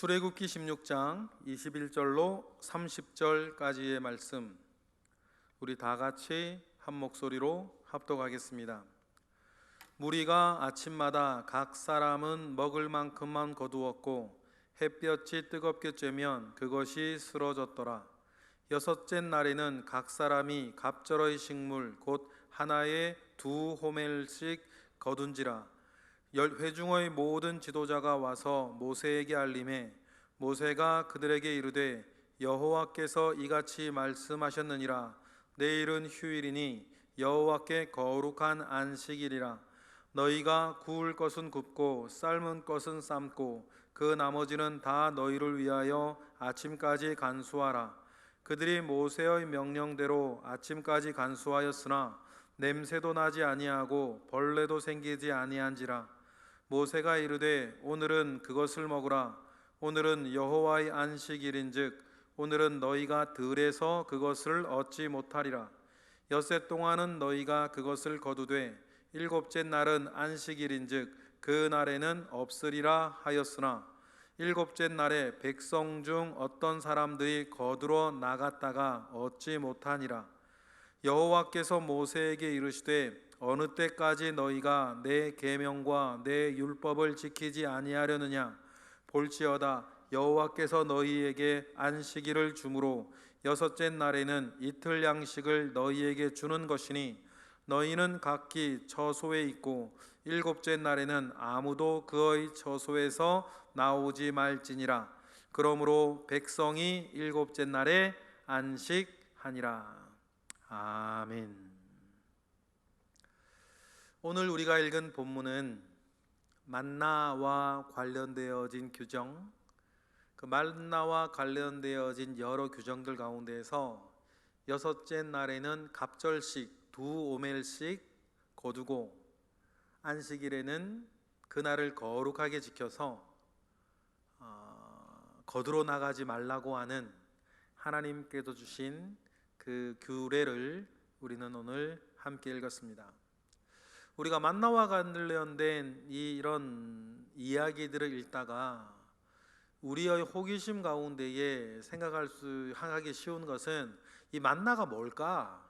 출애굽기 16장 21절로 30절까지의 말씀, 우리 다 같이 한 목소리로 합독하겠습니다. 무리가 아침마다 각 사람은 먹을 만큼만 거두었고 햇볕이 뜨겁게 쬐면 그것이 쓰러졌더라. 여섯째 날에는 각 사람이 갑절의 식물 곧 하나에 2호멜씩 거둔지라. 회중의 모든 지도자가 와서 모세에게 알림해 모세가 그들에게 이르되 여호와께서 이같이 말씀하셨느니라. 내일은 휴일이니 여호와께 거룩한 안식일이라. 너희가 구울 것은 굽고 삶은 것은 삶고 그 나머지는 다 너희를 위하여 아침까지 간수하라. 그들이 모세의 명령대로 아침까지 간수하였으나 냄새도 나지 아니하고 벌레도 생기지 아니한지라. 모세가 이르되 오늘은 그것을 먹으라. 오늘은 여호와의 안식일인즉 오늘은 너희가 들에서 그것을 얻지 못하리라. 엿새 동안은 너희가 그것을 거두되 일곱째 날은 안식일인즉 그 날에는 없으리라 하였으나 일곱째 날에 백성 중 어떤 사람들이 거두러 나갔다가 얻지 못하니라. 여호와께서 모세에게 이르시되 어느 때까지 너희가 내 계명과 내 율법을 지키지 아니하려느냐. 볼지어다 여호와께서 너희에게 안식일을 주므로 여섯째 날에는 이틀 양식을 너희에게 주는 것이니 너희는 각기 처소에 있고 일곱째 날에는 아무도 그의 처소에서 나오지 말지니라. 그러므로 백성이 일곱째 날에 안식하니라. 아멘. 오늘 우리가 읽은 본문은 만나와 관련되어진 규정, 그 만나와 관련되어진 여러 규정들 가운데에서 여섯째 날에는 갑절식 2호멜씩 거두고 안식일에는 그날을 거룩하게 지켜서 거두러 나가지 말라고 하는 하나님께서 주신 그 규례를 우리는 오늘 함께 읽었습니다. 우리가 만나와 관련된 이런 이야기들을 읽다가 우리의 호기심 가운데에 하기 쉬운 것은 이 만나가 뭘까?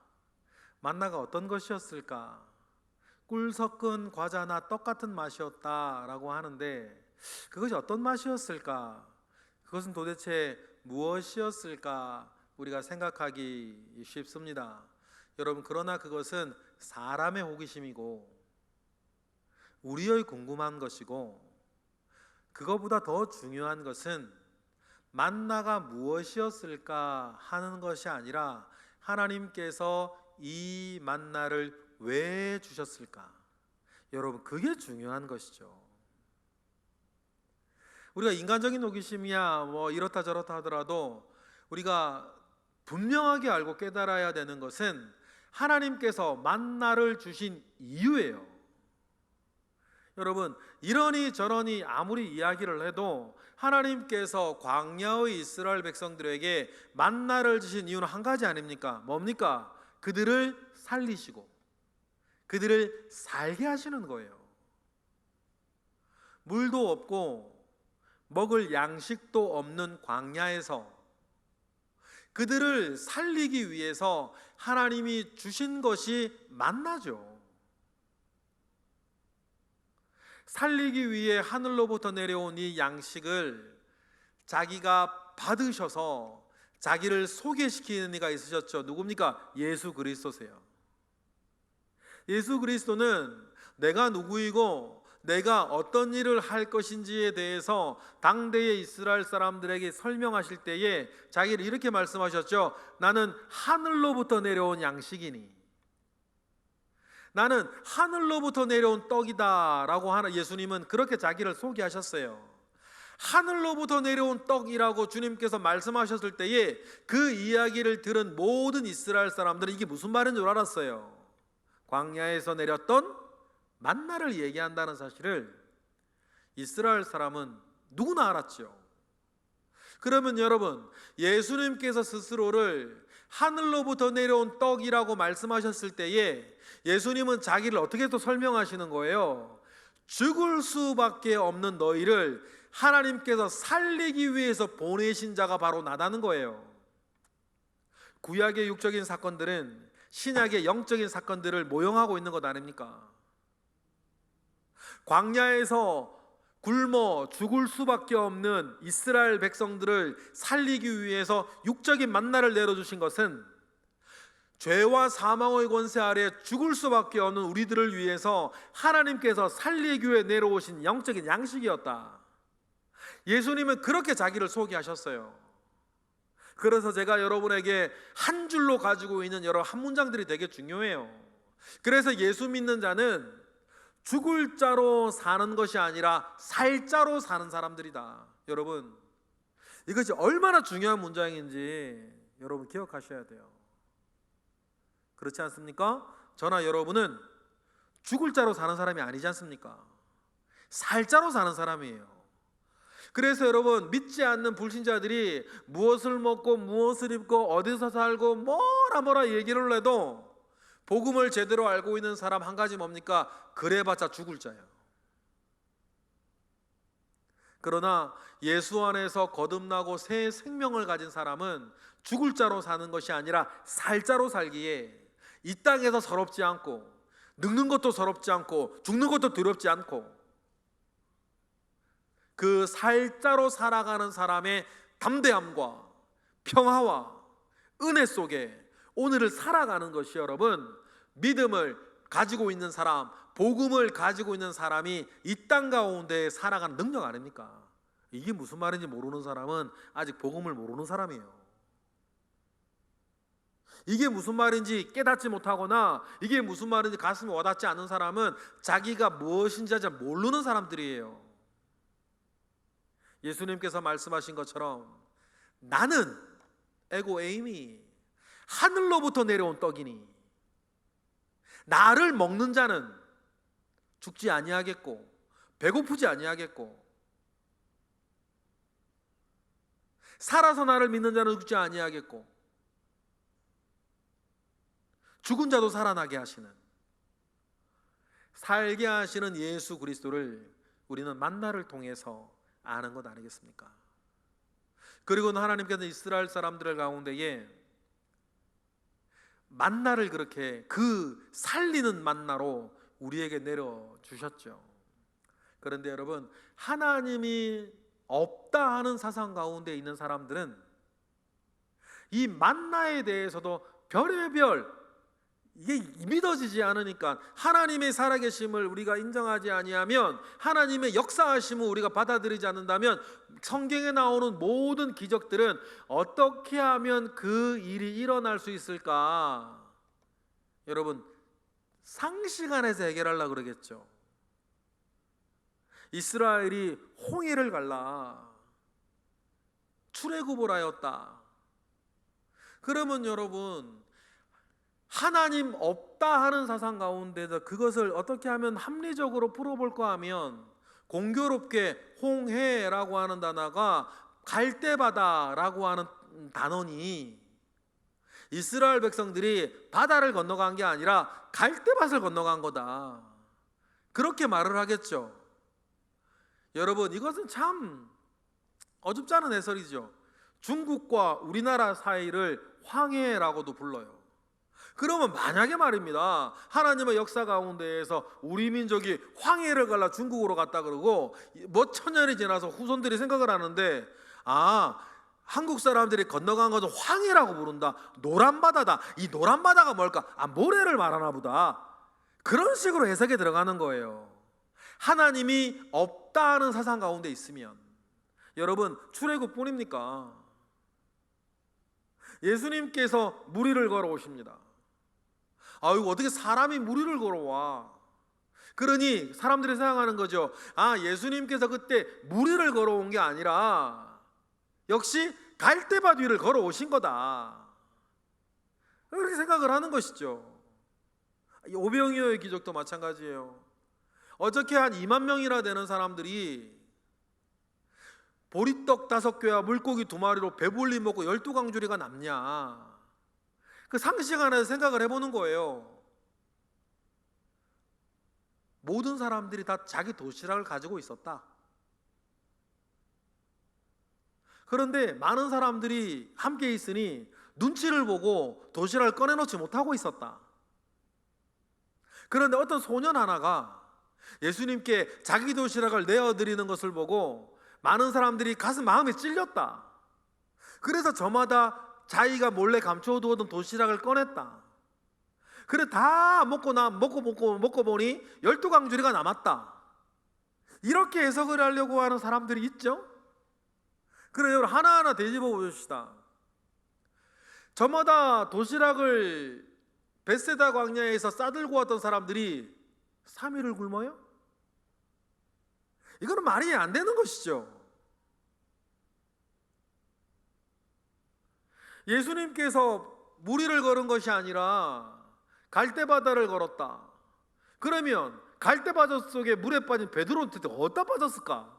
만나가 어떤 것이었을까? 꿀 섞은 과자나 떡 같은 맛이었다라고 하는데 그것이 어떤 맛이었을까? 그것은 도대체 무엇이었을까? 우리가 생각하기 쉽습니다. 여러분, 그러나 그것은 사람의 호기심이고 우리의 궁금한 것이고, 그것보다 더 중요한 것은 만나가 무엇이었을까 하는 것이 아니라 하나님께서 이 만나를 왜 주셨을까? 여러분, 그게 중요한 것이죠. 우리가 인간적인 호기심이야 뭐 이렇다 저렇다 하더라도 우리가 분명하게 알고 깨달아야 되는 것은 하나님께서 만나를 주신 이유예요. 여러분, 이러니 저러니 아무리 이야기를 해도 하나님께서 광야의 이스라엘 백성들에게 만나를 주신 이유는 한 가지 아닙니까? 뭡니까? 그들을 살리시고 그들을 살게 하시는 거예요. 물도 없고 먹을 양식도 없는 광야에서 그들을 살리기 위해서 하나님이 주신 것이 만나죠. 살리기 위해 하늘로부터 내려온 이 양식을 자기가 받으셔서 자기를 소개시키는 이가 있으셨죠. 누굽니까? 예수 그리스도세요. 예수 그리스도는 내가 누구이고 내가 어떤 일을 할 것인지에 대해서 당대의 이스라엘 사람들에게 설명하실 때에 자기를 이렇게 말씀하셨죠. 나는 하늘로부터 내려온 양식이니, 나는 하늘로부터 내려온 떡이다 라고 하는 예수님은 그렇게 자기를 소개하셨어요. 하늘로부터 내려온 떡이라고 주님께서 말씀하셨을 때에 그 이야기를 들은 모든 이스라엘 사람들은 이게 무슨 말인 줄 알았어요. 광야에서 내렸던 만나를 얘기한다는 사실을 이스라엘 사람은 누구나 알았죠. 그러면 여러분, 예수님께서 스스로를 하늘로부터 내려온 떡이라고 말씀하셨을 때에 예수님은 자기를 어떻게 또 설명하시는 거예요? 죽을 수밖에 없는 너희를 하나님께서 살리기 위해서 보내신 자가 바로 나다는 거예요. 구약의 육적인 사건들은 신약의 영적인 사건들을 모형하고 있는 것 아닙니까? 광야에서 굶어 죽을 수밖에 없는 이스라엘 백성들을 살리기 위해서 육적인 만나를 내려주신 것은 죄와 사망의 권세 아래 죽을 수밖에 없는 우리들을 위해서 하나님께서 살리기 위해 내려오신 영적인 양식이었다. 예수님은 그렇게 자기를 소개하셨어요. 그래서 제가 여러분에게 한 줄로 가지고 있는 여러 한 문장들이 되게 중요해요. 그래서 예수 믿는 자는 죽을 자로 사는 것이 아니라 살 자로 사는 사람들이다. 여러분, 이것이 얼마나 중요한 문장인지 여러분 기억하셔야 돼요. 그렇지 않습니까? 저나 여러분은 죽을 자로 사는 사람이 아니지 않습니까? 살 자로 사는 사람이에요. 그래서 여러분, 믿지 않는 불신자들이 무엇을 먹고 무엇을 입고 어디서 살고 뭐라 얘기를 해도 복음을 제대로 알고 있는 사람 한 가지 뭡니까? 그래봤자 죽을 자예요. 그러나 예수 안에서 거듭나고 새 생명을 가진 사람은 죽을 자로 사는 것이 아니라 살 자로 살기에 이 땅에서 서럽지 않고 늙는 것도 서럽지 않고 죽는 것도 두렵지 않고 그 살 자로 살아가는 사람의 담대함과 평화와 은혜 속에 오늘을 살아가는 것이 여러분, 믿음을 가지고 있는 사람, 복음을 가지고 있는 사람이 이 땅 가운데 살아가는 능력 아닙니까? 이게 무슨 말인지 모르는 사람은 아직 복음을 모르는 사람이에요. 이게 무슨 말인지 깨닫지 못하거나 이게 무슨 말인지 가슴에 와닿지 않는 사람은 자기가 무엇인지 잘 모르는 사람들이에요. 예수님께서 말씀하신 것처럼 나는 에고 에이미 하늘로부터 내려온 떡이니 나를 먹는 자는 죽지 아니하겠고 배고프지 아니하겠고 살아서 나를 믿는 자는 죽지 아니하겠고 죽은 자도 살아나게 하시는 살게 하시는 예수 그리스도를 우리는 만나를 통해서 아는 것 아니겠습니까? 그리고 하나님께서 이스라엘 사람들 가운데에 만나를 그렇게 그 살리는 만나로 우리에게 내려주셨죠. 그런데 여러분, 하나님이 없다 하는 사상 가운데 있는 사람들은 이 만나에 대해서도 별의별 이게 믿어지지 않으니까 하나님의 살아계심을 우리가 인정하지 아니하면 하나님의 역사하심을 우리가 받아들이지 않는다면 성경에 나오는 모든 기적들은 어떻게 하면 그 일이 일어날 수 있을까? 여러분, 상식 안에서 해결하려고 그러겠죠. 이스라엘이 홍해를 갈라 출애굽을 하였다. 그러면 여러분, 하나님 없다 하는 사상 가운데서 그것을 어떻게 하면 합리적으로 풀어볼까 하면 공교롭게 홍해라고 하는 단어가 갈대바다라고 하는 단어니 이스라엘 백성들이 바다를 건너간 게 아니라 갈대밭을 건너간 거다. 그렇게 말을 하겠죠. 여러분, 이것은 참 어줍지 않은 해설이죠. 중국과 우리나라 사이를 황해라고도 불러요. 그러면 만약에 말입니다, 하나님의 역사 가운데에서 우리 민족이 황해를 갈라 중국으로 갔다 그러고 몇 천년이 지나서 후손들이 생각을 하는데 한국 사람들이 건너간 것은 황해라고 부른다. 노란 바다다. 이 노란 바다가 뭘까? 모래를 말하나 보다. 그런 식으로 해석에 들어가는 거예요. 하나님이 없다는 사상 가운데 있으면 여러분, 출애굽뿐입니까? 예수님께서 무리를 걸어오십니다. 이거 어떻게 사람이 무리를 걸어와? 그러니 사람들이 생각하는 거죠. 예수님께서 그때 무리를 걸어온 게 아니라 역시 갈대밭 위를 걸어오신 거다. 그렇게 생각을 하는 것이죠. 오병이어의 기적도 마찬가지예요. 어떻게 한 2만 명이나 되는 사람들이 보리떡 5개와 물고기 2마리로 배불리 먹고 12강주리가 남냐? 그 상식 안에서 생각을 해보는 거예요. 모든 사람들이 다 자기 도시락을 가지고 있었다. 그런데 많은 사람들이 함께 있으니 눈치를 보고 도시락을 꺼내놓지 못하고 있었다. 그런데 어떤 소년 하나가 예수님께 자기 도시락을 내어드리는 것을 보고 많은 사람들이 마음에 찔렸다. 그래서 저마다 자기가 몰래 감춰두었던 도시락을 꺼냈다. 그래 다 먹고 보니 12강주리가 남았다. 이렇게 해석을 하려고 하는 사람들이 있죠. 그래 여러분 하나하나 되짚어 보십시다. 저마다 도시락을 벳세다 광야에서 싸들고 왔던 사람들이 3일을 굶어요? 이거는 말이 안 되는 것이죠. 예수님께서 무리를 걸은 것이 아니라 갈대바다를 걸었다. 그러면 갈대바다 속에 물에 빠진 베드로는 어디다 빠졌을까?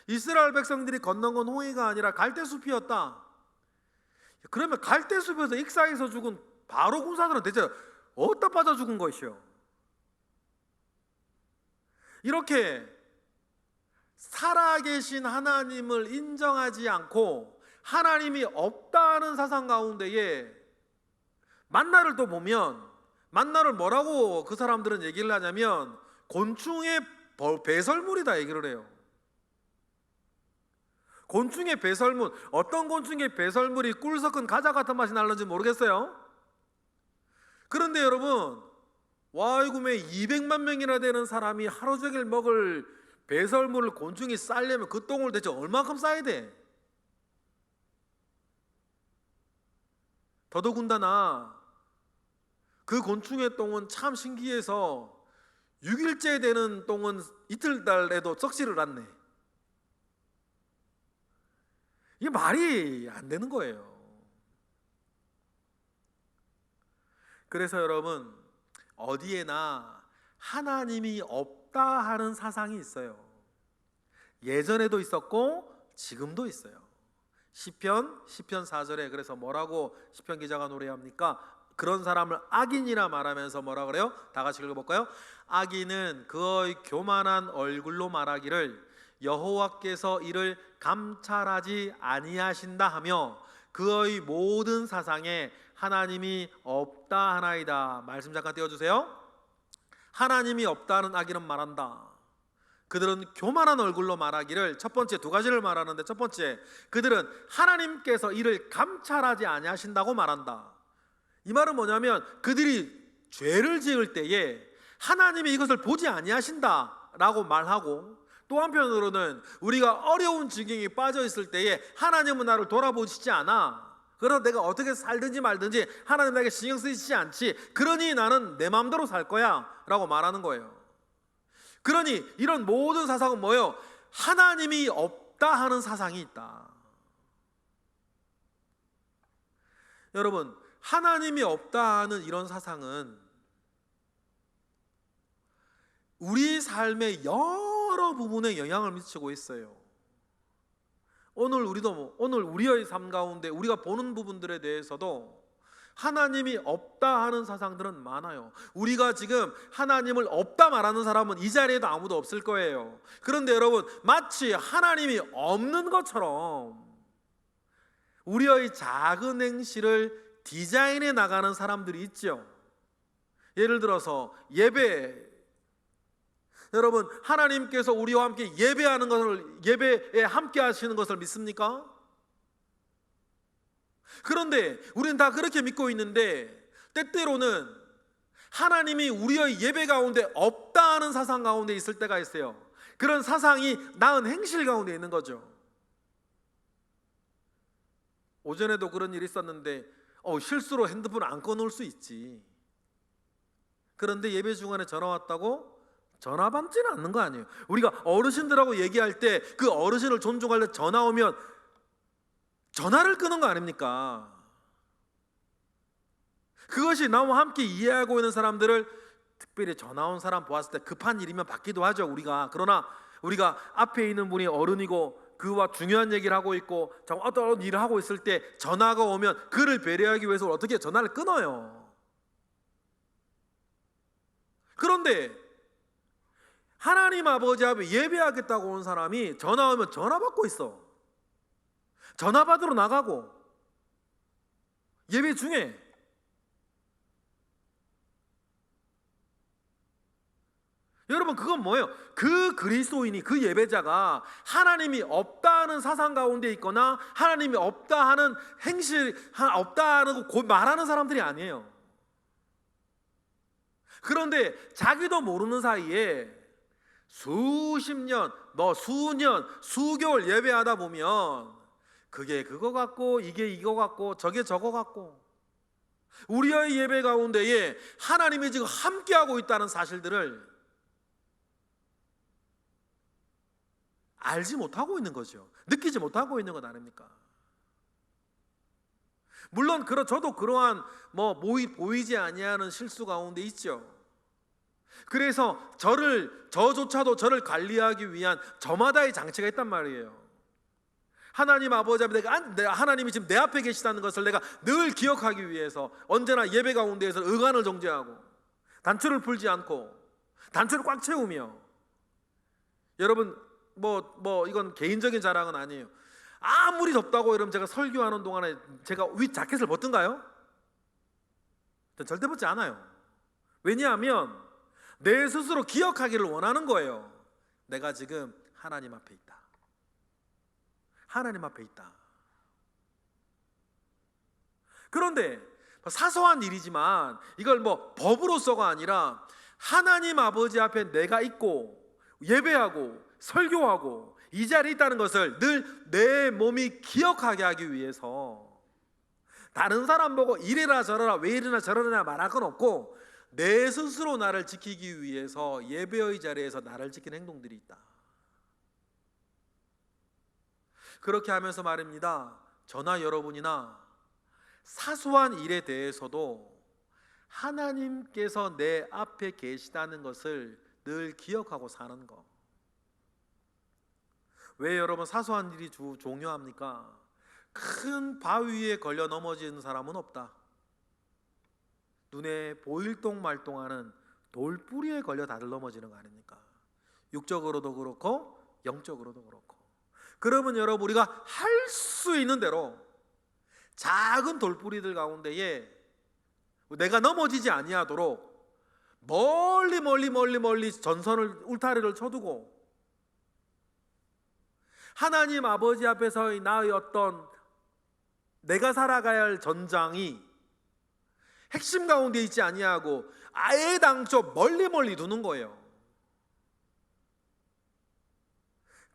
이스라엘 백성들이 건넌 건 홍해가 아니라 갈대숲이었다. 그러면 갈대숲에서 익사해서 죽은 바로 군사들은 대체 어디다 빠져 죽은 것이요? 이렇게 살아계신 하나님을 인정하지 않고 하나님이 없다는 사상 가운데에 만나를 또 보면 만나를 뭐라고 그 사람들은 얘기를 하냐면 곤충의 배설물이다 얘기를 해요. 곤충의 배설물, 어떤 곤충의 배설물이 꿀 섞은 과자 같은 맛이 나는지 모르겠어요. 그런데 여러분 와이구매 200만 명이나 되는 사람이 하루 종일 먹을 배설물을 곤충이 싸려면 그 똥을 대체 얼마큼 싸야 돼? 더더군다나 그 곤충의 똥은 참 신기해서 6일째 되는 똥은 이틀달에도 썩지를 않네. 이게 말이 안 되는 거예요. 그래서 여러분 어디에나 하나님이 없다 하는 사상이 있어요. 예전에도 있었고 지금도 있어요. 시편 4절에 그래서 뭐라고 시편 기자가 노래합니까? 그런 사람을 악인이라 말하면서 뭐라 그래요? 다 같이 읽어볼까요? 악인은 그의 교만한 얼굴로 말하기를 여호와께서 이를 감찰하지 아니하신다 하며 그의 모든 사상에 하나님이 없다 하나이다. 말씀 잠깐 띄워주세요. 하나님이 없다는 악인은 말한다. 그들은 교만한 얼굴로 말하기를 첫 번째 두 가지를 말하는데 첫 번째 그들은 하나님께서 이를 감찰하지 아니하신다고 말한다. 이 말은 뭐냐면 그들이 죄를 지을 때에 하나님이 이것을 보지 아니하신다라고 말하고 또 한편으로는 우리가 어려운 지경에 빠져 있을 때에 하나님은 나를 돌아보시지 않아. 그래서 내가 어떻게 살든지 말든지 하나님 나에게 신경 쓰시지 않지. 그러니 나는 내 마음대로 살 거야 라고 말하는 거예요. 그러니 이런 모든 사상은 뭐예요? 하나님이 없다 하는 사상이 있다. 여러분 하나님이 없다 하는 이런 사상은 우리 삶의 여러 부분에 영향을 미치고 있어요. 오늘 우리의 삶 가운데 우리가 보는 부분들에 대해서도 하나님이 없다 하는 사상들은 많아요. 우리가 지금 하나님을 없다 말하는 사람은 이 자리에도 아무도 없을 거예요. 그런데 여러분 마치 하나님이 없는 것처럼 우리의 작은 행실을 디자인해 나가는 사람들이 있죠. 예를 들어서 예배, 여러분 하나님께서 우리와 함께 예배하는 것을 예배에 함께 하시는 것을 믿습니까? 그런데 우리는 다 그렇게 믿고 있는데 때때로는 하나님이 우리의 예배 가운데 없다 하는 사상 가운데 있을 때가 있어요. 그런 사상이 나은 행실 가운데 있는 거죠. 오전에도 그런 일이 있었는데 실수로 핸드폰을 안 꺼놓을 수 있지. 그런데 예배 중간에 전화 왔다고 전화 받지는 않는 거 아니에요. 우리가 어르신들하고 얘기할 때 그 어르신을 존중할 때 전화 오면 전화를 끄는 거 아닙니까? 그것이 나와 함께 이해하고 있는 사람들을 특별히 전화 온 사람 보았을 때 급한 일이면 받기도 하죠 우리가. 그러나 우리가 앞에 있는 분이 어른이고 그와 중요한 얘기를 하고 있고 어떤 일을 하고 있을 때 전화가 오면 그를 배려하기 위해서 어떻게 전화를 끊어요. 그런데 하나님 아버지 앞에 예배하겠다고 온 사람이 전화 오면 전화 받고 있어. 전화 받으러 나가고 예배 중에. 여러분, 그건 뭐예요? 그 그리스도인이, 그 예배자가 하나님이 없다는 사상 가운데 있거나 하나님이 없다 하는 행실, 없다는 거 말하는 사람들이 아니에요. 그런데 자기도 모르는 사이에 수십 년, 수년, 수개월 예배하다 보면 그게 그거 같고 이게 이거 같고 저게 저거 같고, 우리의 예배 가운데에 하나님이 지금 함께하고 있다는 사실들을 알지 못하고 있는 거죠. 느끼지 못하고 있는 것 아닙니까? 물론 저도 그러한 보이지 아니하는 실수 가운데 있죠. 그래서 저조차도 저를 관리하기 위한 저마다의 장치가 있단 말이에요. 하나님 아버지 앞에 하나님이 지금 내 앞에 계시다는 것을 내가 늘 기억하기 위해서 언제나 예배 가운데에서 의관을 정죄하고 단추를 풀지 않고 단추를 꽉 채우며, 여러분 이건 개인적인 자랑은 아니에요. 아무리 덥다고 여러분 제가 설교하는 동안에 제가 위 자켓을 벗든가요? 절대 벗지 않아요. 왜냐하면 내 스스로 기억하기를 원하는 거예요. 내가 지금 하나님 앞에 있다. 하나님 앞에 있다. 그런데 사소한 일이지만 이걸 법으로서가 아니라 하나님 아버지 앞에 내가 있고 예배하고 설교하고 이 자리에 있다는 것을 늘 내 몸이 기억하게 하기 위해서, 다른 사람 보고 이래라 저래라 왜 이래나 저래나 말할 건 없고 내 스스로 나를 지키기 위해서 예배의 자리에서 나를 지키는 행동들이 있다. 그렇게 하면서 말입니다, 저나 여러분이나 사소한 일에 대해서도 하나님께서 내 앞에 계시다는 것을 늘 기억하고 사는 것. 왜 여러분 사소한 일이 중요합니까? 큰 바위에 걸려 넘어지는 사람은 없다. 눈에 보일 동 말동하는 돌뿌리에 걸려 다들 넘어지는 거 아닙니까? 육적으로도 그렇고 영적으로도 그렇고. 그러면 여러분, 우리가 할 수 있는 대로 작은 돌뿌리들 가운데에 내가 넘어지지 아니하도록 멀리 전선을, 울타리를 쳐두고 하나님 아버지 앞에서의 나의 어떤 내가 살아가야 할 전장이 핵심 가운데 있지 아니하고 아예 당초 멀리 두는 거예요.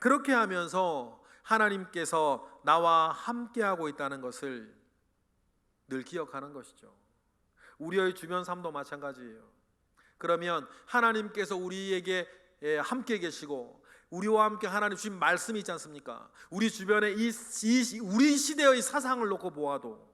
그렇게 하면서 하나님께서 나와 함께하고 있다는 것을 늘 기억하는 것이죠. 우리의 주변 삶도 마찬가지예요. 그러면 하나님께서 우리에게 함께 계시고 우리와 함께 하나님 주신 말씀이 있지 않습니까? 우리 주변에 우리 시대의 사상을 놓고 보아도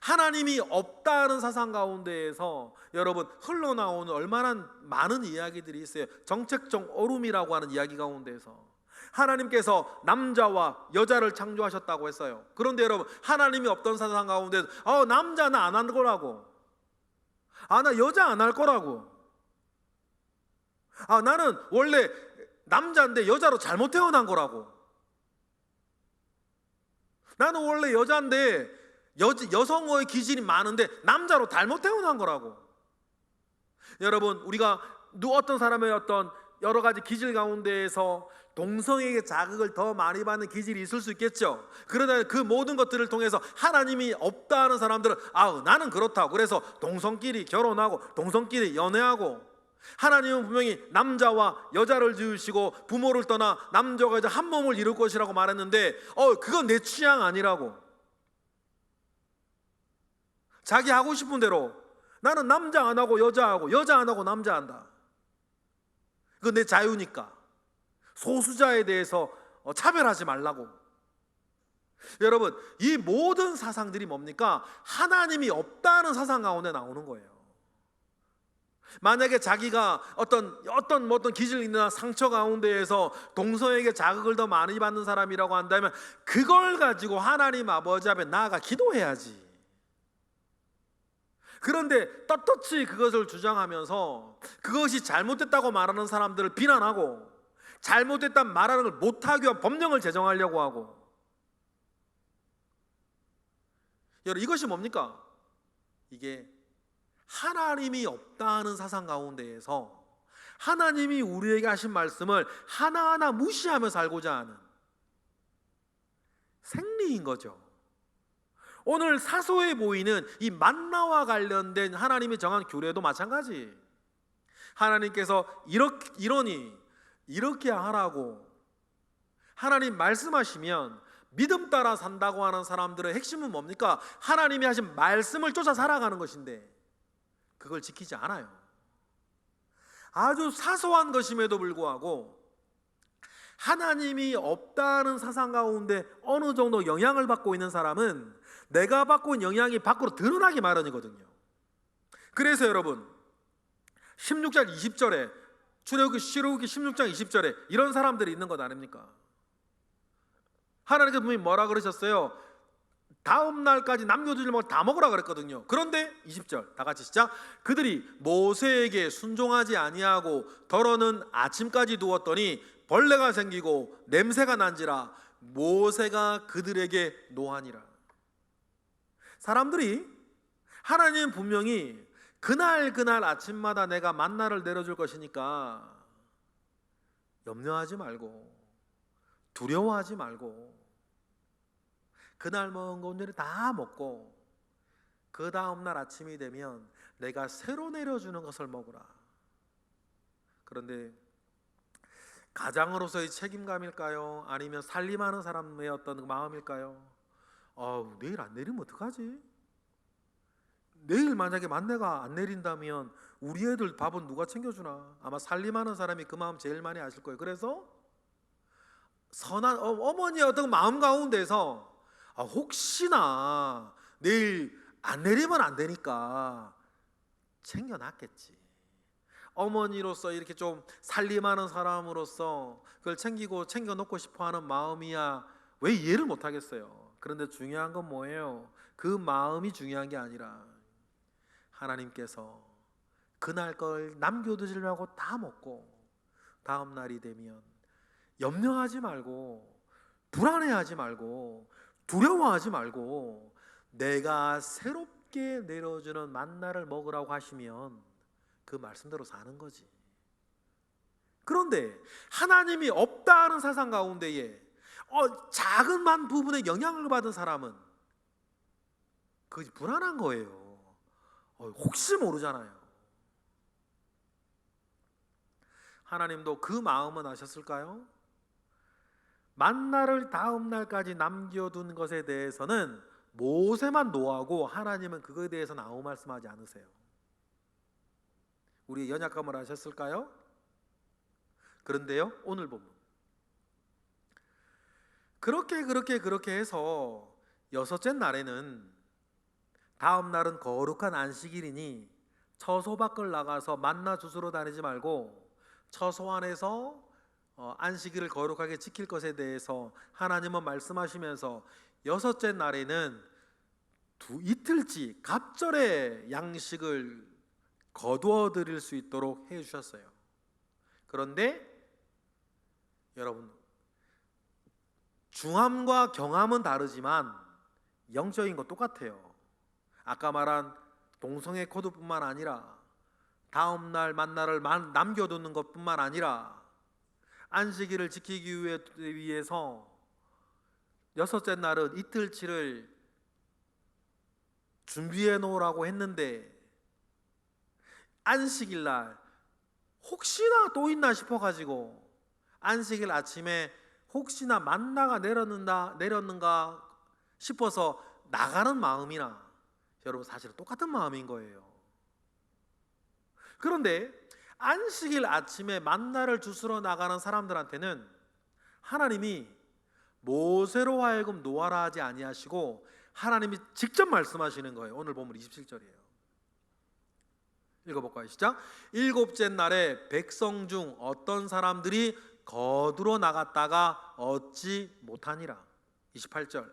하나님이 없다는 사상 가운데에서 여러분 흘러나오는 얼마나 많은 이야기들이 있어요. 정책적 오름이라고 하는 이야기 가운데에서 하나님께서 남자와 여자를 창조하셨다고 했어요. 그런데 여러분, 하나님이 없던 사상 가운데 남자는 안 할 거라고, 나 여자 안 할 거라고, 나는 원래 남자인데 여자로 잘못 태어난 거라고, 나는 원래 여자인데 여성의 기질이 많은데 남자로 잘못 태어난 거라고. 여러분, 우리가 어떤 사람의 어떤 여러 가지 기질 가운데에서 동성에게 자극을 더 많이 받는 기질이 있을 수 있겠죠. 그러나 그 모든 것들을 통해서 하나님이 없다 하는 사람들은 나는 그렇다고, 그래서 동성끼리 결혼하고 동성끼리 연애하고, 하나님은 분명히 남자와 여자를 지으시고 부모를 떠나 남자가 이제 한 몸을 이룰 것이라고 말했는데 그건 내 취향 아니라고. 자기 하고 싶은 대로 나는 남자 안 하고 여자 하고 여자 안 하고 남자 한다. 그건 내 자유니까. 소수자에 대해서 차별하지 말라고. 여러분, 이 모든 사상들이 뭡니까? 하나님이 없다는 사상 가운데 나오는 거예요. 만약에 자기가 어떤 기질 있는 상처 가운데에서 동성에게 자극을 더 많이 받는 사람이라고 한다면 그걸 가지고 하나님 아버지 앞에 나아가 기도해야지. 그런데 떳떳이 그것을 주장하면서 그것이 잘못됐다고 말하는 사람들을 비난하고 잘못됐다는 말하는 걸 못하기 위한 법령을 제정하려고 하고. 여러분, 이것이 뭡니까? 이게 하나님이 없다는 사상 가운데에서 하나님이 우리에게 하신 말씀을 하나하나 무시하며 살고자 하는 생리인 거죠. 오늘 사소해 보이는 이 만나와 관련된 하나님이 정한 규례도 마찬가지. 하나님께서 이렇게 하라고 하나님 말씀하시면 믿음 따라 산다고 하는 사람들의 핵심은 뭡니까? 하나님이 하신 말씀을 쫓아 살아가는 것인데 그걸 지키지 않아요. 아주 사소한 것임에도 불구하고 하나님이 없다는 사상 가운데 어느 정도 영향을 받고 있는 사람은 내가 받고 있는 영향이 밖으로 드러나기 마련이거든요. 그래서 여러분 16장 20절에 출애굽기 16장 20절에 이런 사람들이 있는 것 아닙니까? 하나님께서 분명히 뭐라 그러셨어요? 다음 날까지 남겨두지 말고 다 먹으라 그랬거든요. 그런데 20절 다 같이 시작. 그들이 모세에게 순종하지 아니하고 더러는 아침까지 두었더니 벌레가 생기고 냄새가 난지라 모세가 그들에게 노하니라. 사람들이 하나님 분명히 그날 아침마다 내가 만나를 내려줄 것이니까 염려하지 말고 두려워하지 말고 그날 먹은 거 온전히 다 먹고 그 다음날 아침이 되면 내가 새로 내려주는 것을 먹으라. 그런데 가장으로서의 책임감일까요? 아니면 살림하는 사람의 어떤 마음일까요? 내일 안 내리면 어떡하지? 내일 만약에 만내가 안 내린다면 우리 애들 밥은 누가 챙겨주나? 아마 살림하는 사람이 그 마음 제일 많이 아실 거예요. 그래서 선한 어머니의 어떤 마음 가운데서 혹시나 내일 안 내리면 안 되니까 챙겨놨겠지. 어머니로서 이렇게 좀 살림하는 사람으로서 그걸 챙겨놓고 싶어하는 마음이야 왜 이해를 못하겠어요? 그런데 중요한 건 뭐예요? 그 마음이 중요한 게 아니라 하나님께서 그날 걸 남겨두지 말고 다 먹고 다음 날이 되면 염려하지 말고 불안해하지 말고 두려워하지 말고 내가 새롭게 내려주는 만나를 먹으라고 하시면 그 말씀대로 사는 거지. 그런데 하나님이 없다는 사상 가운데에 작은 부분에 영향을 받은 사람은 그게 불안한 거예요. 혹시 모르잖아요. 하나님도 그 마음은 아셨을까요? 만나를 다음 날까지 남겨둔 것에 대해서는 모세만 노하고 하나님은 그거에 대해서는 아무 말씀하지 않으세요. 우리 연약함을 아셨을까요? 그런데요, 오늘 보면 그렇게 해서 여섯째 날에는 다음 날은 거룩한 안식일이니 처소 밖을 나가서 만나 주스러 다니지 말고 처소 안에서 안식일을 거룩하게 지킬 것에 대해서 하나님은 말씀하시면서 여섯째 날에는 이틀치 갑절의 양식을 거두어 드릴 수 있도록 해 주셨어요. 그런데 여러분 중함과 경함은 다르지만 영적인 거 똑같아요. 아까 말한 동성애 코드뿐만 아니라 다음 날 만나를 남겨두는 것뿐만 아니라 안식일을 지키기 위해서 여섯째 날은 이틀치를 준비해 놓으라고 했는데 안식일 날 혹시나 또 있나 싶어가지고 안식일 아침에 혹시나 만나가 내렸는가 싶어서 나가는 마음이나 여러분 사실은 똑같은 마음인 거예요. 그런데 안식일 아침에 만나를 주스러 나가는 사람들한테는 하나님이 모세로 하여금 노하라 하지 아니하시고 하나님이 직접 말씀하시는 거예요. 오늘 보면 27절이에요. 읽어볼까요? 시작. 일곱째 날에 백성 중 어떤 사람들이 거두러 나갔다가 얻지 못하니라. 28절.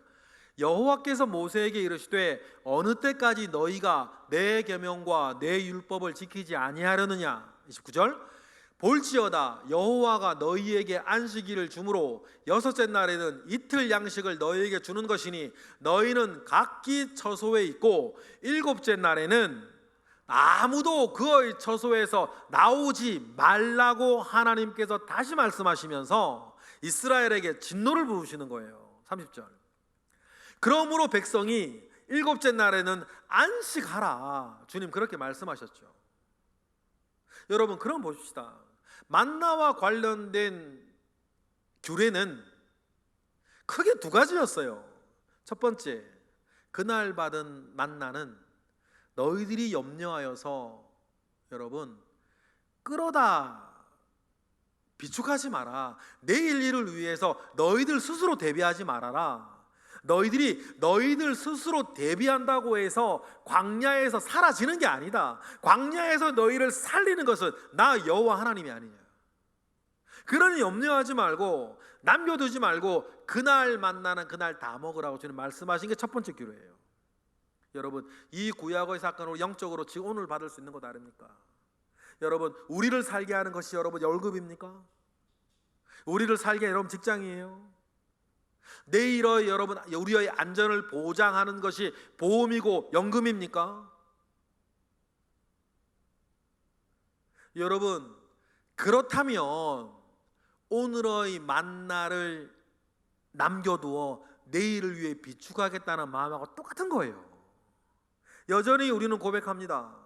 여호와께서 모세에게 이르시되 어느 때까지 너희가 내 계명과 내 율법을 지키지 아니하려느냐. 29절 볼지어다 여호와가 너희에게 안식일을 주므로 여섯째 날에는 이틀 양식을 너희에게 주는 것이니 너희는 각기 처소에 있고 일곱째 날에는 아무도 그의 처소에서 나오지 말라고 하나님께서 다시 말씀하시면서 이스라엘에게 진노를 부으시는 거예요. 30절 그러므로 백성이 일곱째 날에는 안식하라. 주님 그렇게 말씀하셨죠. 여러분 그럼 보십시다. 만나와 관련된 규례는 크게 두 가지였어요. 첫 번째, 그날 받은 만나는 너희들이 염려하여서 여러분 끌어다 비축하지 마라. 내일 일을 위해서 너희들 스스로 대비하지 말아라. 너희들 스스로 대비한다고 해서 광야에서 사라지는 게 아니다. 광야에서 너희를 살리는 것은 나 여호와 하나님이 아니냐. 그러니 염려하지 말고 남겨두지 말고 그날 만나는 그날 다 먹으라고 주님 말씀하신 게 첫 번째 규례예요. 여러분 이 구약의 사건으로 영적으로 지금 오늘 받을 수 있는 것 아닙니까? 여러분 우리를 살게 하는 것이 여러분 월급입니까? 우리를 살게 여러분 직장이에요? 내일의 여러분 우리의 안전을 보장하는 것이 보험이고 연금입니까? 여러분 그렇다면 오늘의 만나를 남겨두어 내일을 위해 비축하겠다는 마음하고 똑같은 거예요. 여전히 우리는 고백합니다.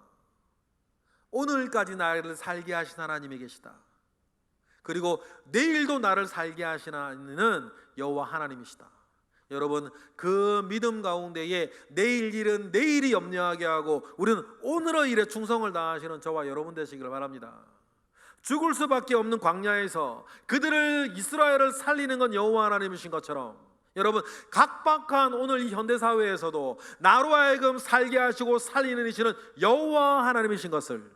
오늘까지 나를 살게 하신 하나님이 계시다. 그리고 내일도 나를 살게 하시는 여호와 하나님이시다. 여러분 그 믿음 가운데에 내일 일은 내일이 염려하게 하고 우리는 오늘의 일에 충성을 다하시는 저와 여러분 되시기를 바랍니다. 죽을 수밖에 없는 광야에서 그들을 이스라엘을 살리는 건 여호와 하나님이신 것처럼 여러분 각박한 오늘 이 현대사회에서도 나로 하여금 살게 하시고 살리는 이시는 여호와 하나님이신 것을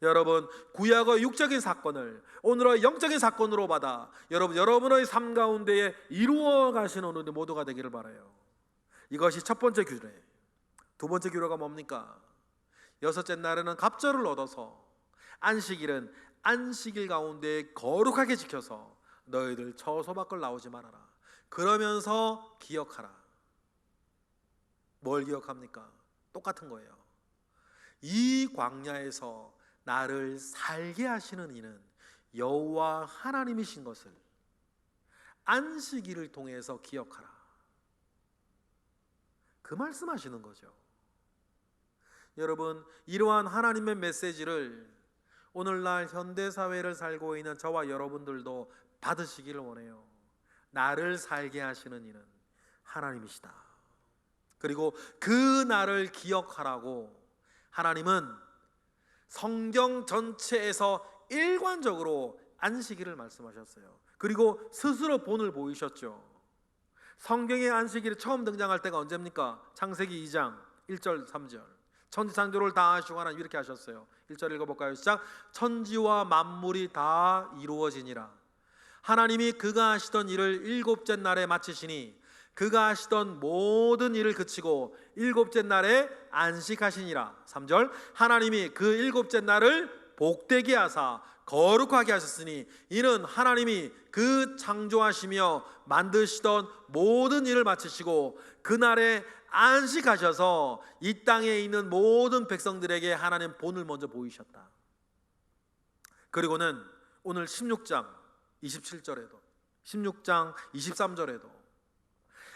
여러분 구약의 육적인 사건을 오늘의 영적인 사건으로 받아 여러분의 삶 가운데에 이루어 가시는 오늘 모두가 되기를 바라요. 이것이 첫 번째 규례. 두 번째 규례가 뭡니까? 여섯째 날에는 갑절을 얻어서 안식일은 안식일 가운데 거룩하게 지켜서 너희들 처소 밖을 나오지 말아라. 그러면서 기억하라. 뭘 기억합니까? 똑같은 거예요. 이 광야에서 나를 살게 하시는 이는 여호와 하나님이신 것을 안식일을 통해서 기억하라. 그 말씀하시는 거죠. 여러분 이러한 하나님의 메시지를 오늘날 현대사회를 살고 있는 저와 여러분들도 받으시기를 원해요. 나를 살게 하시는 이는 하나님이시다. 그리고 그 나를 기억하라고 하나님은 성경 전체에서 일관적으로 안식일을 말씀하셨어요. 그리고 스스로 본을 보이셨죠. 성경의 안식일이 처음 등장할 때가 언제입니까? 창세기 2장 1절 3절 천지창조를 다 하시고 하나님 이렇게 하셨어요. 1절 읽어볼까요? 시작. 천지와 만물이 다 이루어지니라. 하나님이 그가 하시던 일을 일곱째 날에 마치시니 그가 하시던 모든 일을 그치고 일곱째 날에 안식하시니라. 3절 하나님이 그 일곱째 날을 복되게 하사 거룩하게 하셨으니 이는 하나님이 그 창조하시며 만드시던 모든 일을 마치시고 그날에 안식하셔서 이 땅에 있는 모든 백성들에게 하나님 본을 먼저 보이셨다. 그리고는 오늘 16장 27절에도 16장 23절에도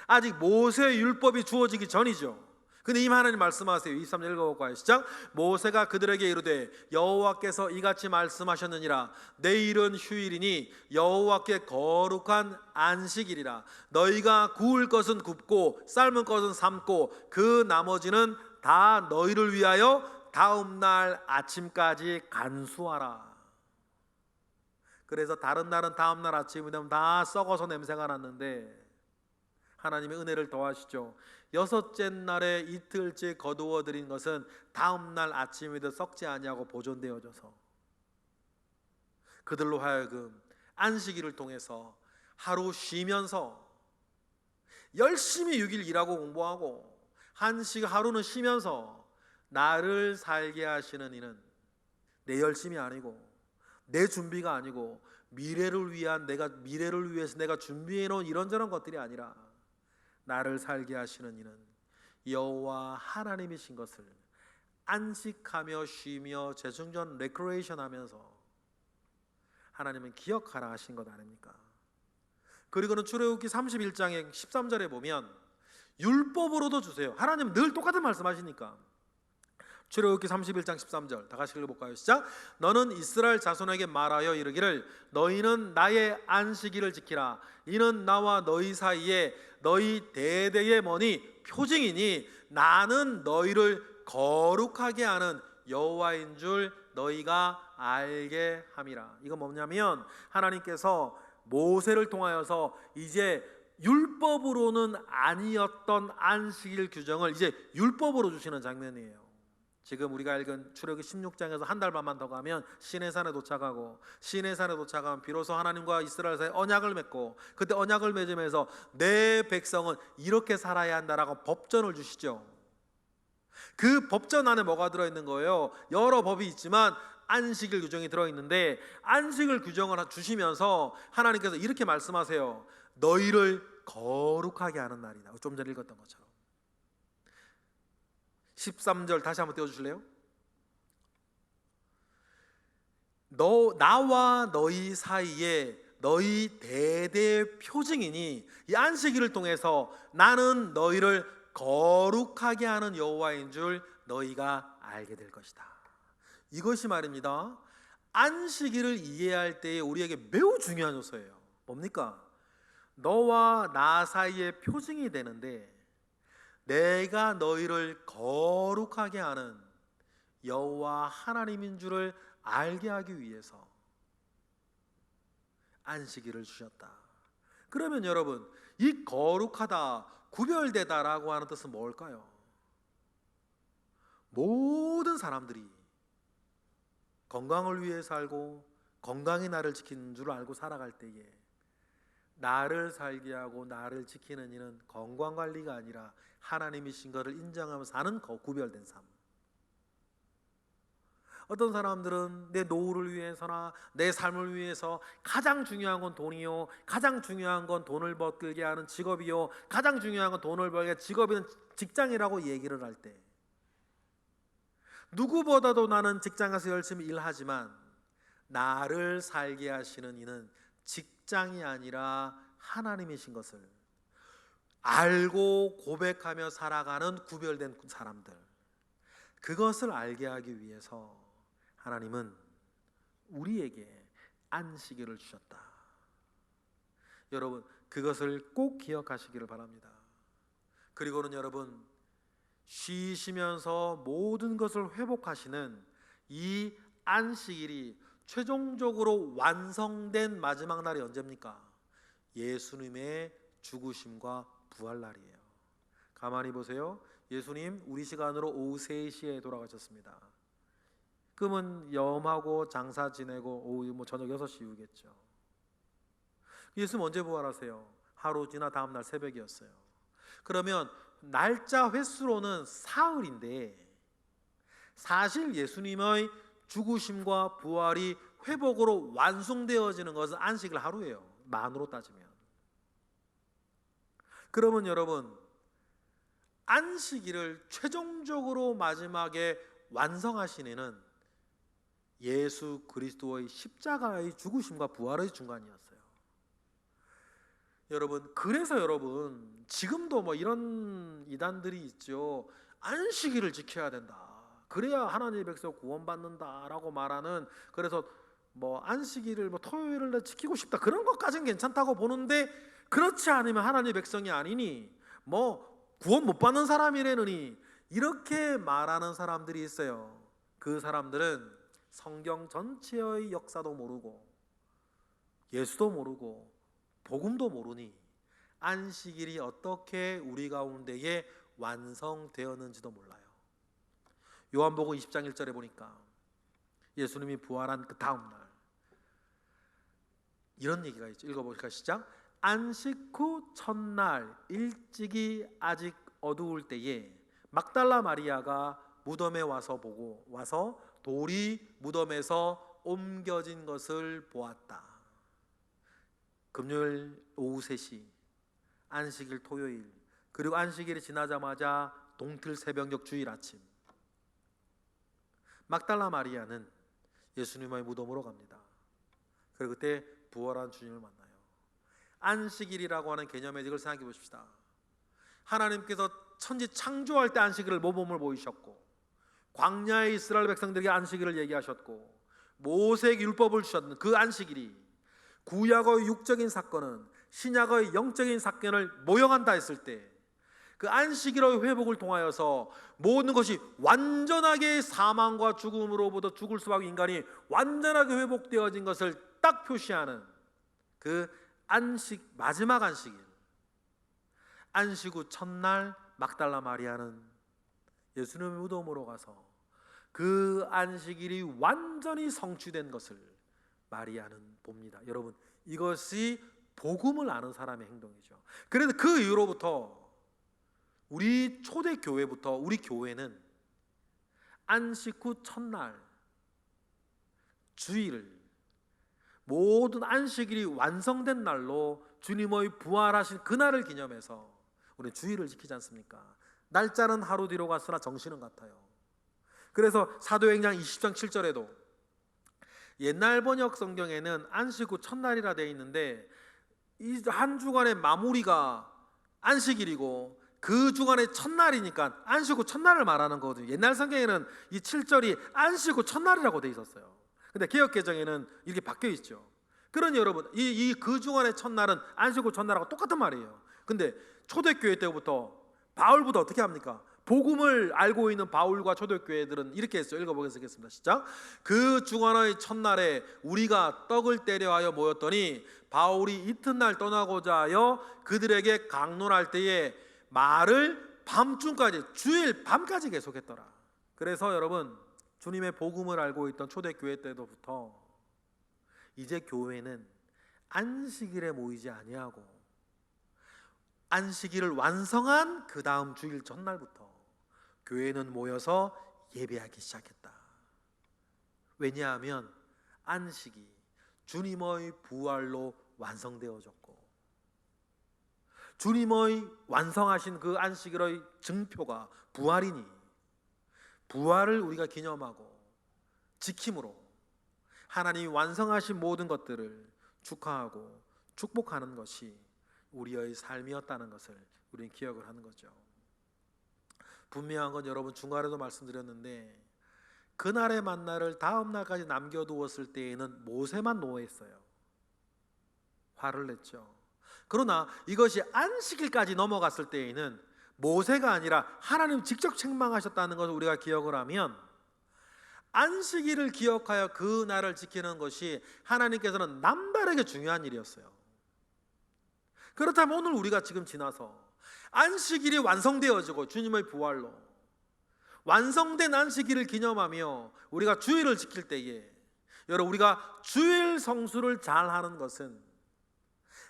아직 모세의 율법이 주어지기 전이죠. 근데 이 하나님 말씀하세요. 23절 읽어볼까요? 시작. 모세가 그들에게 이르되 여호와께서 이같이 말씀하셨느니라. 내일은 휴일이니 여호와께 거룩한 안식일이라. 너희가 구울 것은 굽고 삶은 것은 삶고 그 나머지는 다 너희를 위하여 다음 날 아침까지 간수하라. 그래서 다른 날은 다음 날 아침이 되면 다 썩어서 냄새가 났는데 하나님의 은혜를 더하시죠. 여섯째 날에 이틀째 거두어 드린 것은 다음 날 아침에도 썩지 아니하고 보존되어져서 그들로 하여금 안식일을 통해서 하루 쉬면서 열심히 6일 일하고 공부하고 하루는 쉬면서 나를 살게 하시는 이는 내 열심이 아니고 내 준비가 아니고 미래를 위해서 내가 준비해 놓은 이런저런 것들이 아니라 나를 살게 하시는 이는 여호와 하나님이신 것을 안식하며 쉬며 재충전 레크레이션 하면서 하나님은 기억하라 하신 것 아닙니까? 그리고는 출애굽기 31장의 13절에 보면 율법으로도 주세요. 하나님은 늘 똑같은 말씀하시니까. 출애굽기 31장 13절 다 같이 읽어볼까요? 시작. 너는 이스라엘 자손에게 말하여 이르기를 너희는 나의 안식일을 지키라. 이는 나와 너희 사이에 너희 대대의 머니 표징이니 나는 너희를 거룩하게 하는 여호와인 줄 너희가 알게 함이라. 이건 뭐냐면 하나님께서 모세를 통하여서 이제 율법으로는 아니었던 안식일 규정을 이제 율법으로 주시는 장면이에요. 지금 우리가 읽은 출애굽기 16장에서 한 달 반만 더 가면 시내산에 도착하고 시내산에 도착하면 비로소 하나님과 이스라엘 사이에 언약을 맺고 그때 언약을 맺으면서 내 백성은 이렇게 살아야 한다라고 법전을 주시죠. 그 법전 안에 뭐가 들어있는 거예요? 여러 법이 있지만 안식일 규정이 들어있는데 안식일 규정을 주시면서 하나님께서 이렇게 말씀하세요. 너희를 거룩하게 하는 날이다. 좀 전에 읽었던 것처럼 13절 다시 한번 띄워주실래요? 나와 너희 사이에 너희 대대의 표징이니 이 안식일을 통해서 나는 너희를 거룩하게 하는 여호와인 줄 너희가 알게 될 것이다. 이것이 말입니다. 안식일을 이해할 때에 우리에게 매우 중요한 요소예요. 뭡니까? 너와 나 사이의 표징이 되는데 내가 너희를 거룩하게 하는 여호와 하나님인 줄을 알게 하기 위해서 안식일을 주셨다. 그러면 여러분, 이 거룩하다, 구별되다라고 하는 뜻은 뭘까요? 모든 사람들이 건강을 위해 살고 건강히 나를 지키는 줄 알고 살아갈 때에 나를 살게 하고 나를 지키는 이는 건강관리가 아니라 하나님이신 것을 인정하며 사는 구별된 삶. 어떤 사람들은 내 노후를 위해서나 내 삶을 위해서 가장 중요한 건 돈이요, 가장 중요한 건 돈을 벌게 하는 직업이요, 가장 중요한 건 돈을 벌게 직업이는 직장이라고 얘기를 할 때 누구보다도 나는 직장에서 열심히 일하지만 나를 살게 하시는 이는 직장이 아니라 하나님이신 것을 알고 고백하며 살아가는 구별된 사람들, 그것을 알게 하기 위해서 하나님은 우리에게 안식일을 주셨다. 여러분, 그것을 꼭 기억하시기를 바랍니다. 그리고는 여러분, 쉬시면서 모든 것을 회복하시는 이 안식일이 최종적으로 완성된 마지막 날이 언제입니까? 예수님의 죽으심과 부활날이에요. 가만히 보세요. 예수님 우리 시간으로 오후 3시에 돌아가셨습니다. 그러면 염하고 장사 지내고 오후 저녁 6시 이후겠죠. 예수님 언제 부활하세요? 하루 지나 다음 날 새벽이었어요. 그러면 날짜 횟수로는 사흘인데 사실 예수님의 죽으심과 부활이 회복으로 완성되어지는 것은 안식일 하루예요. 만으로 따지면. 그러면 여러분, 안식일을 최종적으로 마지막에 완성하신 이는 예수 그리스도의 십자가의 죽으심과 부활의 중간이었어요. 여러분, 그래서 여러분 지금도 이런 이단들이 있죠. 안식일을 지켜야 된다, 그래야 하나님의 백성 구원받는다라고 말하는, 그래서 안식일을 토요일을 지키고 싶다, 그런 것까지는 괜찮다고 보는데 그렇지 않으면 하나님의 백성이 아니니 구원 못 받는 사람이래느니 이렇게 말하는 사람들이 있어요. 그 사람들은 성경 전체의 역사도 모르고 예수도 모르고 복음도 모르니 안식일이 어떻게 우리 가운데에 완성되었는지도 몰라요. 요한복음 20장 1절에 보니까 예수님이 부활한 그 다음 날 이런 얘기가 있죠. 읽어보실까요? 시작. 안식 후 첫날 일찍이 아직 어두울 때에 막달라 마리아가 무덤에 와서 돌이 무덤에서 옮겨진 것을 보았다. 금요일 오후 3시, 안식일 토요일, 그리고 안식일이 지나자마자 동틀 새벽녘 주일 아침, 막달라 마리아는 예수님의 무덤으로 갑니다. 그리고 그때 부활한 주님을 만나요. 안식일이라고 하는 개념의 이걸 생각해 보십시다. 하나님께서 천지 창조할 때 안식일을 모범을 보이셨고, 광야의 이스라엘 백성들에게 안식일을 얘기하셨고, 모세에게 율법을 주셨는 그 안식일이 구약의 육적인 사건은 신약의 영적인 사건을 모형한다 했을 때, 그 안식일의 회복을 통하여서 모든 것이 완전하게 사망과 죽음으로부터 죽을 수밖에 인간이 완전하게 회복되어진 것을 딱 표시하는 그 안식, 마지막 안식일, 안식 후 첫날 막달라 마리아는 예수님의 무덤으로 가서 그 안식일이 완전히 성취된 것을 마리아는 봅니다. 여러분, 이것이 복음을 아는 사람의 행동이죠. 그래서 그 이후로부터 우리 초대교회부터 우리 교회는 안식 후 첫날 주일을 모든 안식일이 완성된 날로 주님의 부활하신 그날을 기념해서 우리 주일을 지키지 않습니까? 날짜는 하루 뒤로 갔으나 정신은 같아요. 그래서 사도행전 20장 7절에도 옛날 번역 성경에는 안식 후 첫날이라 되어 있는데 이 한 주간의 마무리가 안식일이고 그 주간의 첫날이니까 안식 후 첫날을 말하는 거거든요. 옛날 성경에는 이 7절이 안식 후 첫날이라고 되어 있었어요. 근데 개역개정에는 이렇게 바뀌어 있죠. 그러니 여러분, 그 주간의 첫날은 안식 후 첫날하고 똑같은 말이에요. 근데 초대교회 때부터 바울부터 어떻게 합니까? 복음을 알고 있는 바울과 초대교회들은 이렇게 했어요. 읽어보겠습니다. 시작. 그 주간의 첫날에 우리가 떡을 떼려 하여 모였더니 바울이 이튿날 떠나고자 하여 그들에게 강론할 때에 말을 밤중까지, 주일 밤까지 계속했더라. 그래서 여러분, 주님의 복음을 알고 있던 초대교회 때부터 이제 교회는 안식일에 모이지 아니하고 안식일을 완성한 그 다음 주일 전날부터 교회는 모여서 예배하기 시작했다. 왜냐하면 안식이 주님의 부활로 완성되어졌고, 주님의 완성하신 그 안식일의 증표가 부활이니, 부활을 우리가 기념하고 지킴으로 하나님이 완성하신 모든 것들을 축하하고 축복하는 것이 우리의 삶이었다는 것을 우리는 기억을 하는 거죠. 분명한 건 여러분, 중간에도 말씀드렸는데 그날의 만나를 다음 날까지 남겨두었을 때에는 모세만 노했어요. 화를 냈죠. 그러나 이것이 안식일까지 넘어갔을 때에는 모세가 아니라 하나님 직접 책망하셨다는 것을 우리가 기억을 하면, 안식일을 기억하여 그 날을 지키는 것이 하나님께서는 남다르게 중요한 일이었어요. 그렇다면 오늘 우리가 지금 지나서 안식일이 완성되어지고 주님의 부활로 완성된 안식일을 기념하며 우리가 주일을 지킬 때에, 여러분, 우리가 주일 성수를 잘 하는 것은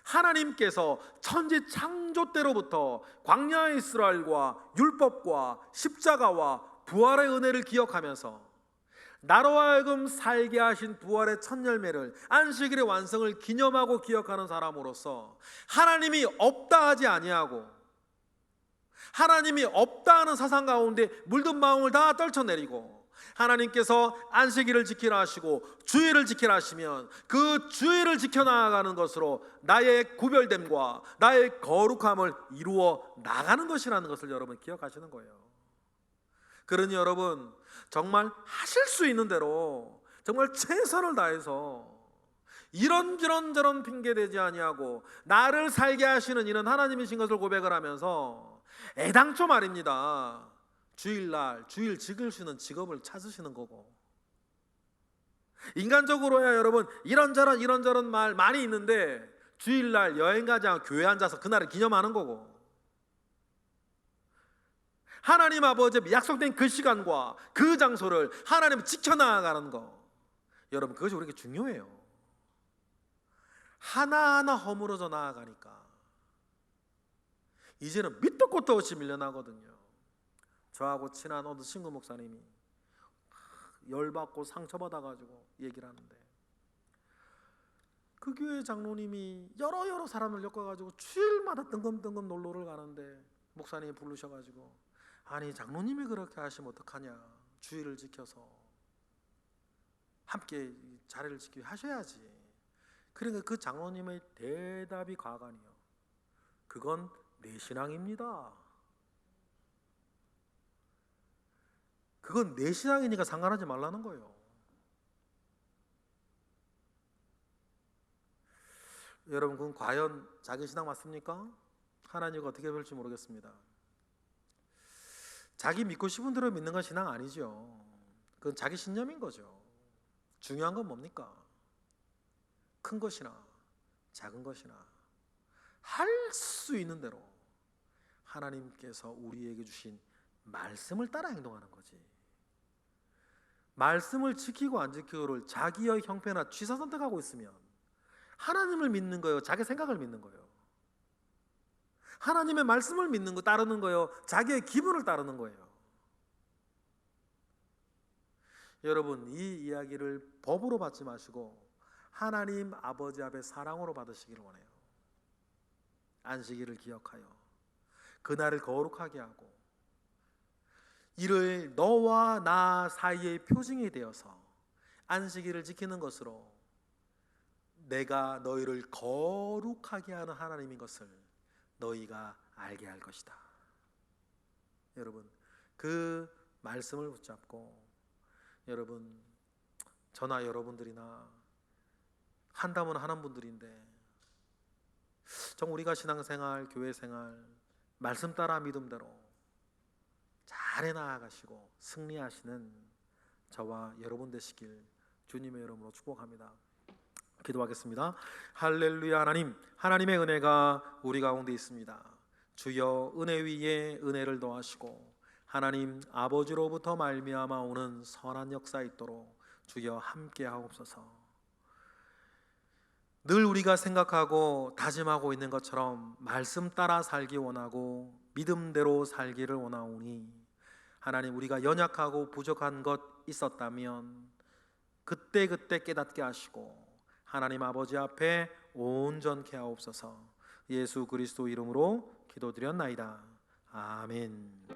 하나님께서 천지 창조 때로부터 광야의 이스라엘과 율법과 십자가와 부활의 은혜를 기억하면서 나로 하여금 살게 하신 부활의 첫 열매를, 안식일의 완성을 기념하고 기억하는 사람으로서 하나님이 없다 하지 아니하고, 하나님이 없다 하는 사상 가운데 물든 마음을 다 떨쳐내리고, 하나님께서 안식일을 지키라 하시고 주일을 지키라 하시면 그 주일을 지켜나가는 것으로 나의 구별됨과 나의 거룩함을 이루어 나가는 것이라는 것을 여러분 기억하시는 거예요. 그러니 여러분, 정말 하실 수 있는 대로 정말 최선을 다해서 이런저런 핑계대지 아니하고 나를 살게 하시는 이는 하나님이신 것을 고백을 하면서, 애당초 말입니다, 주일날 주일 지킬 수 있는 직업을 찾으시는 거고, 인간적으로야 여러분 이런저런 말 많이 있는데 주일날 여행 가지 않고 교회 앉아서 그날을 기념하는 거고, 하나님 아버지 약속된 그 시간과 그 장소를 하나님이 지켜나가는 거, 여러분 그것이 우리에게 중요해요. 하나하나 허물어져 나아가니까 이제는 밑도 끝도 없이 밀려나거든요. 저하고 친한 어느 친구 목사님이 열받고 상처받아가지고 얘기를 하는데, 그 교회 장로님이 여러 사람을 엮어가지고 주일마다 뜬금뜬금 놀러를 가는데 목사님이 부르셔가지고, 아니 장로님이 그렇게 하시면 어떡하냐, 주의를 지켜서 함께 자리를 지키게 하셔야지. 그러니까 그 장로님의 대답이 과간이요, 그건 내 신앙입니다. 그건 내 신앙이니까 상관하지 말라는 거예요. 여러분, 그건 과연 자기 신앙 맞습니까? 하나님과 어떻게 볼지 모르겠습니다. 자기 믿고 싶은 대로 믿는 건 신앙 아니죠. 그건 자기 신념인 거죠. 중요한 건 뭡니까? 큰 것이나 작은 것이나 할 수 있는 대로 하나님께서 우리에게 주신 말씀을 따라 행동하는 거지. 말씀을 지키고 안 지키고를 자기의 형편이나 취사 선택하고 있으면 하나님을 믿는 거예요, 자기 생각을 믿는 거예요? 하나님의 말씀을 믿는 거 따르는 거예요, 자기의 기분을 따르는 거예요? 여러분, 이 이야기를 법으로 받지 마시고 하나님 아버지 앞에 사랑으로 받으시기를 원해요. 안식일을 기억하여 그날을 거룩하게 하고 이를 너와 나 사이의 표징이 되어서 안식일을 지키는 것으로 내가 너희를 거룩하게 하는 하나님인 것을 너희가 알게 할 것이다. 여러분, 그 말씀을 붙잡고, 여러분, 저나 여러분들이나 한다면 하는 분들인데, 정 우리가 신앙생활, 교회생활 말씀 따라 믿음대로 잘 해나가시고 승리하시는 저와 여러분 되시길 주님의 이름으로 축복합니다. 기도하겠습니다. 할렐루야. 하나님, 하나님의 은혜가 우리 가운데 있습니다. 주여, 은혜 위에 은혜를 더하시고 하나님 아버지로부터 말미암아 오는 선한 역사 있도록 주여 함께 하옵소서. 늘 우리가 생각하고 다짐하고 있는 것처럼 말씀 따라 살기 원하고 믿음대로 살기를 원하오니, 하나님, 우리가 연약하고 부족한 것 있었다면 그때그때 깨닫게 하시고 하나님 아버지 앞에 온전케 하옵소서. 예수 그리스도 이름으로 기도드렸나이다. 아멘.